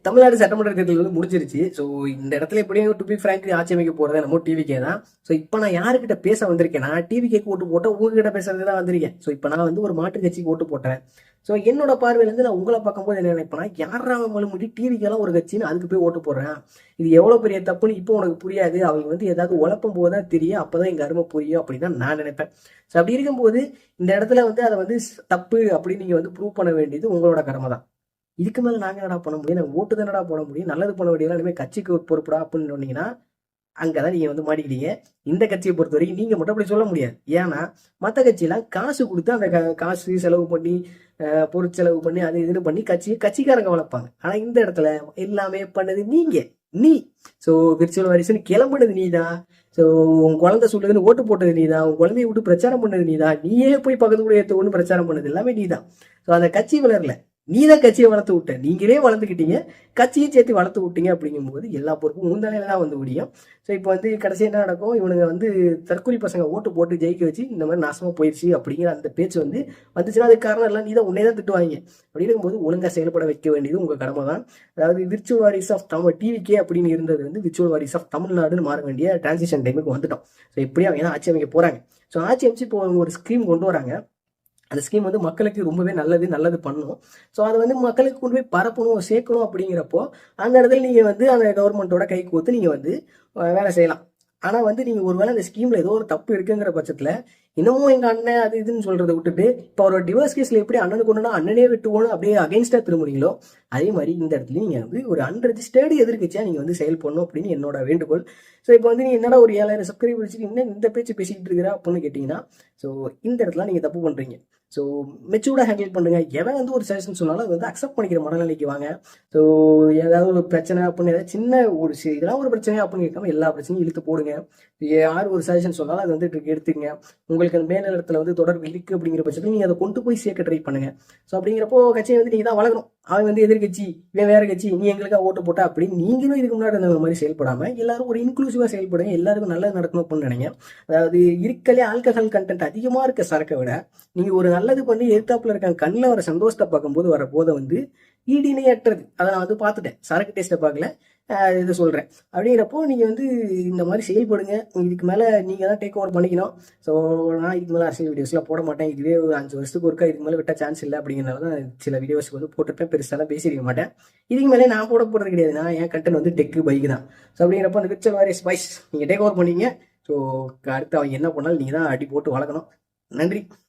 தமிழ்நாடு சட்டமன்ற தேர்தல் வந்து முடிஞ்சிருச்சு. ஸோ இந்த இடத்துல எப்படியும் டு பி ஃப்ராங்க் ஆட்சி அமைக்க போறது நம்ம டிவிக்கே தான். ஸோ இப்போ நான் யாருக்கிட்ட பேச வந்திருக்கேன், நான் டிவிக்கேக்கு ஓட்டு போட்டேன், உங்ககிட்ட பேசுறது தான் வந்திருக்கேன். ஸோ இப்போ நான் வந்து ஒரு மாற்று கட்சிக்கு ஓட்டு போட்டேன். ஸோ என்னோட பார்வையிலேருந்து நான் உங்களை பார்க்கும்போது என்ன நினைப்பேன்னா, யாரா மறுமொழி டிவிக்கெல்லாம் ஒரு கட்சின்னு அதுக்கு போய் ஓட்டு போடுறேன், இது எவ்வளோ பெரிய தப்புன்னு இப்போ உனக்கு புரியாது, அவங்க வந்து ஏதாவது உழப்பும் போது தான் தெரியும், அப்போதான் எங்கள் அருமை புரியும் அப்படின்னு தான் நான் நினைப்பேன். ஸோ அப்படி இருக்கும்போது இந்த இடத்துல வந்து அதை வந்து தப்பு அப்படின்னு நீங்கள் வந்து ப்ரூவ் பண்ண வேண்டியது உங்களோட கடமை தான். இதுக்கு மேல நாங்க என்னடா பண்ண முடியும், நான் ஓட்டு தானடா போட முடியும், நல்லது பண்ண வேண்டியதெல்லாம் இனிமேல் கட்சிக்கு பொறுப்புடா அப்படின்னு சொன்னீங்கன்னா அங்கதான் நீங்க வந்து மாட்டிக்கிட்டீங்க. இந்த கட்சியை பொறுத்த வரைக்கும் நீங்க மட்டும் அப்படி சொல்ல முடியாது. ஏன்னா மற்ற கட்சியெல்லாம் காசு கொடுத்து அந்த காசு செலவு பண்ணி பொருட்செலவு பண்ணி அது இதுன்னு பண்ணி கட்சிக்காரங்க வளர்ப்பாங்க. ஆனா இந்த இடத்துல எல்லாமே பண்ணது நீ. ஸோ விர்ச்சுவல் வாரிசுன்னு கிளம்புனது நீ தான். ஸோ உன் குழந்தை சொல்லுதுன்னு ஓட்டு போட்டது நீ தான். உன் குழந்தைய விட்டு பிரச்சாரம் பண்ணது நீ தான். நீயே போய் பக்கத்து கூட ஏற்ற ஒன்று பிரச்சாரம் பண்ணது எல்லாமே நீ தான். ஸோ அந்த கட்சி வளரல, நீ தான் கட்சியை வளர்த்து விட்ட. நீங்களே வளர்ந்துக்கிட்டீங்க, கட்சியும் சேர்த்து வளர்த்து விட்டீங்க. அப்படிங்கும்போது எல்லா பொறுப்பும் முந்தானையில தான் வந்து முடியும். ஸோ இப்போ வந்து கடைசி என்ன நடக்கும், இவனுங்க வந்து தற்கொலை பசங்க ஓட்டு போட்டு ஜெயிக்க வச்சு இந்த மாதிரி நாசமா போயிடுச்சு அப்படிங்கிற அந்த பேச்சு வந்து வந்துச்சுன்னா அதுக்கு காரணம் எல்லாம் நீ தான், உன்னே தான் திட்டுவாங்க. அப்படி இருக்கும்போது ஒழுங்கா செயல்பட வைக்க வேண்டியது உங்க கடமை தான். அதாவது விர்ச்சுவல் வாரிஸ் ஆஃப் தமிழ் டிவிக்கே அப்படின்னு இருந்தது வந்து விர்ச்சுவல் வாரிஸ் ஆஃப் தமிழ்நாடுன்னு மாற வேண்டிய டிரான்சிஷன் டைமுக்கு வந்துட்டோம். ஸோ எப்படியும் அவங்க தான் ஆட்சி அமைக்க போறாங்க. ஸோ ஆட்சி அமைச்சு இப்போ ஒரு ஸ்கீம் கொண்டு வராங்க. அந்த ஸ்கீம் வந்து மக்களுக்கு ரொம்பவே நல்லது பண்ணும். ஸோ அதை வந்து மக்களுக்கு கொண்டு போய் பரப்பணும், சேர்க்கணும். அப்படிங்கிறப்போ அந்த இடத்துல நீங்கள் வந்து அந்த கவர்மெண்ட்டோட கை கோத்து நீங்கள் வந்து வேலை செய்யலாம். ஆனால் வந்து நீங்கள் ஒருவேளை அந்த ஸ்கீமில் ஏதோ ஒரு தப்பு இருக்குங்கிற பட்சத்தில் இன்னமும் எங்கள் அண்ணன் அது இதுன்னு சொல்கிறத விட்டுட்டு இப்போ ஒரு டிவோர்ஸ் கேஸில் எப்படி அண்ணனுக்கு ஒன்றுனா அண்ணனே விட்டுவோன்னு அப்படியே அகைன்ஸ்டாக திரும்புறீங்களோ அதே மாதிரி இந்த இடத்துல நீங்கள் வந்து ஒரு அன்ரெஜிஸ்டர்டு எதிர்கட்சியாக நீங்கள் வந்து செயல்படணும் அப்படின்னு என்னோட வேண்டுகோள். ஸோ இப்போ வந்து நீ என்னடா ஒரு 7000 சப்ஸ்கிரைபர் வச்சுட்டு இன்னும் இந்த பேச்சு பேசிக்கிட்டு இருக்கிறா அப்படின்னு கேட்டிங்கன்னா, ஸோ இந்த இடத்துல நீங்கள் தப்பு பண்ணுறீங்க. ஸோ மெச்சூர்டாக ஹேண்டில் பண்ணுங்க. எவன் வந்து ஒரு சஜஷன் சொன்னாலும் அது வந்து அக்செப்ட் பண்ணிக்கிற மனநிலைக்கு வாங்க. ஸோ ஏதாவது ஒரு பிரச்சனை அப்படின்னு ஏதாவது சின்ன ஒரு இதெல்லாம் ஒரு பிரச்சனை அப்படின்னு கேட்காம எல்லா பிரச்சனையும் இழுத்து போடுங்க. யார் ஒரு சஜஷன் சொன்னாலும் அது வந்து எடுத்துங்க. உங்களுக்கு அந்த மேலிடத்துல வந்து தொடர்பு இருக்கு அப்படிங்கிற பட்சத்தில் நீங்கள் அதை கொண்டு போய் சேர்க்க ட்ரை பண்ணுங்க. ஸோ அப்படிங்கிறப்போ கட்சியை வந்து நீங்கள் தான் வளர்க்கணும். அவன் வந்து எதிர்கட்சி, இவன் வேற கட்சி, நீ எங்களுக்காக ஓட்டு போட்டா அப்படின்னு நீங்களும் இதுக்கு முன்னாடி அந்த மாதிரி செயல்படாம எல்லாரும் ஒரு இன்க்ளூசிவா செயல்படுங்க. எல்லாருக்கும் நல்லது நடக்கணும் அப்படின்னு நினைங்க. அதாவது இருக்கலே ஆல்கஹால் கண்டென்ட் அதிகமா இருக்க சரக்கை விட நீங்க ஒரு நல்லது பண்ணி எதிர்த்தாப்புல இருக்க கண்ணில் வர சந்தோஷத்தை பார்க்கும்போது வர போதை வந்து ஈடிணையற்றது. அதை நான் வந்து பார்த்துட்டேன், சரக்கு டேஸ்ட்டை பார்க்கல, இதை சொல்கிறேன். அப்படிங்கிறப்போ நீங்கள் வந்து இந்த மாதிரி செயல்படுங்க. இதுக்கு மேலே நீங்கள் தான் டேக் ஓவர் பண்ணிக்கணும். ஸோ நான் இதுக்கு மேலே அரசியல் வீடியோஸ்லாம் போட மாட்டேன். இதுவே ஒரு 5 வருஷத்துக்கு ஒருக்கா இதுக்கு மேலே விட்ட சான்ஸ் இல்லை. அப்படிங்கிறனால தான் சில வீடியோஸ்க்கு வந்து போட்டுருப்பேன், பெருசாலாம் பேசியிருக்க மாட்டேன். இதுக்கு மேலே நான் போட போகிறது கிடையாது. நான் என் கண்டென்ட் வந்து டெக்கு பைக் தான். ஸோ அப்படிங்கிறப்போ அந்த விர்ச்சுவல் வாரியஸ் பாய்ஸ் நீங்கள் டேக் ஓவர் பண்ணிங்க. ஸோ அடுத்து அவங்க என்ன பண்ணாலும் நீங்கள் தான் அடி போட்டு வளர்க்கணும். நன்றி.